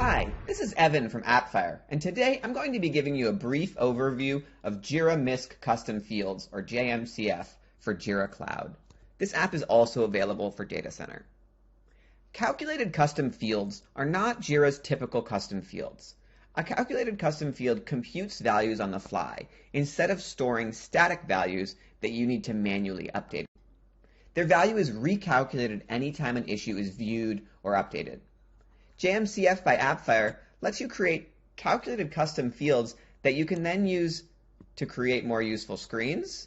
Hi, this is Evan from AppFire, and today I'm going to be giving you a brief overview of Jira Misc Custom Fields, or JMCF, for Jira Cloud. This app is also available for Data Center. Calculated custom fields are not Jira's typical custom fields. A calculated custom field computes values on the fly, instead of storing static values that you need to manually update. Their value is recalculated anytime an issue is viewed or updated. JMCF by AppFire lets you create calculated custom fields that you can then use to create more useful screens,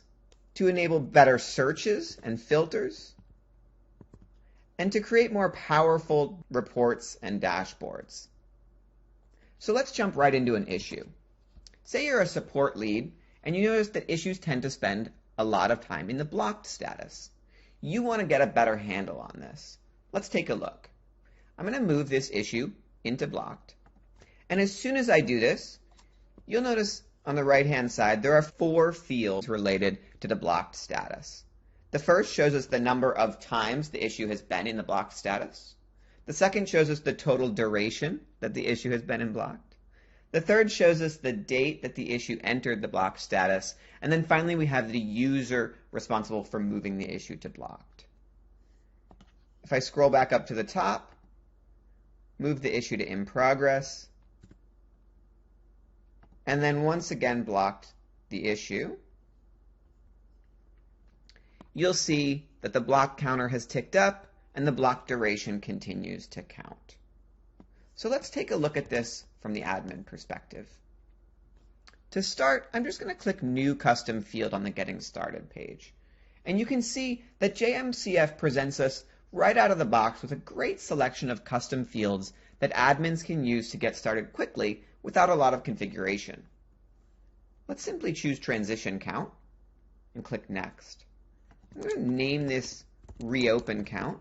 to enable better searches and filters, and to create more powerful reports and dashboards. So let's jump right into an issue. Say you're a support lead and you notice that issues tend to spend a lot of time in the blocked status. You want to get a better handle on this. Let's take a look. I'm going to move this issue into blocked. And as soon as I do this, you'll notice on the right-hand side there are 4 fields related to the blocked status. The first shows us the number of times the issue has been in the blocked status. The second shows us the total duration that the issue has been in blocked. The third shows us the date that the issue entered the blocked status. And then finally we have the user responsible for moving the issue to blocked. If I scroll back up to the top, move the issue to in progress, and then once again blocked the issue, you'll see that the block counter has ticked up and the block duration continues to count. So let's take a look at this from the admin perspective. To start, I'm just going to click New Custom Field on the Getting Started page. And you can see that JMCF presents us right out of the box with a great selection of custom fields that admins can use to get started quickly without a lot of configuration. Let's simply choose Transition Count and click Next. I'm going to name this Reopen Count,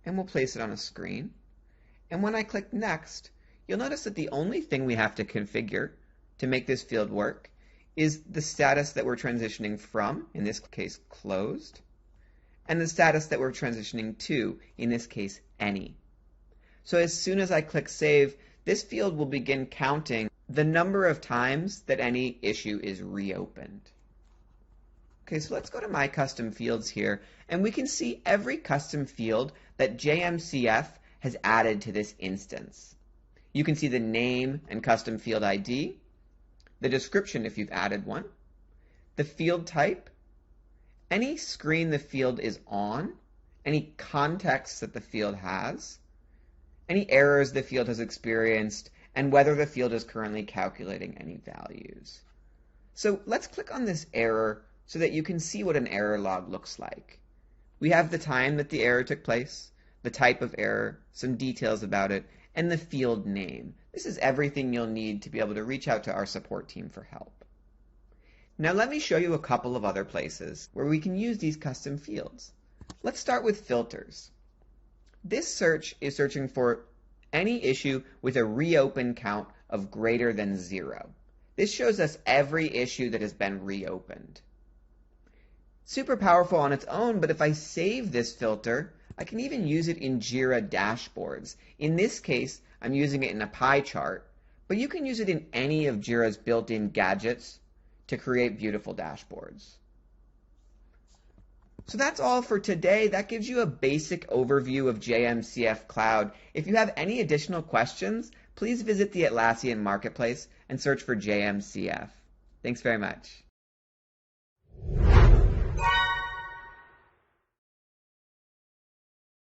and we'll place it on a screen. And when I click Next, you'll notice that the only thing we have to configure to make this field work is the status that we're transitioning from, in this case closed, and the status that we're transitioning to, in this case any. So as soon as I click Save, this field will begin counting the number of times that any issue is reopened. Okay, so let's go to My Custom Fields here, and we can see every custom field that JMCF has added to this instance. You can see the name and custom field ID, the description if you've added one, the field type, any screen the field is on, any context that the field has, any errors the field has experienced, and whether the field is currently calculating any values. So let's click on this error so that you can see what an error log looks like. We have the time that the error took place, the type of error, some details about it, and the field name. This is everything you'll need to be able to reach out to our support team for help. Now let me show you a couple of other places where we can use these custom fields. Let's start with filters. This search is searching for any issue with a reopen count of greater than 0. This shows us every issue that has been reopened. Super powerful on its own, but if I save this filter, I can even use it in Jira dashboards. In this case, I'm using it in a pie chart, but you can use it in any of Jira's built-in gadgets to create beautiful dashboards. So that's all for today. That gives you a basic overview of JMCF Cloud. If you have any additional questions, please visit the Atlassian Marketplace and search for JMCF. Thanks very much.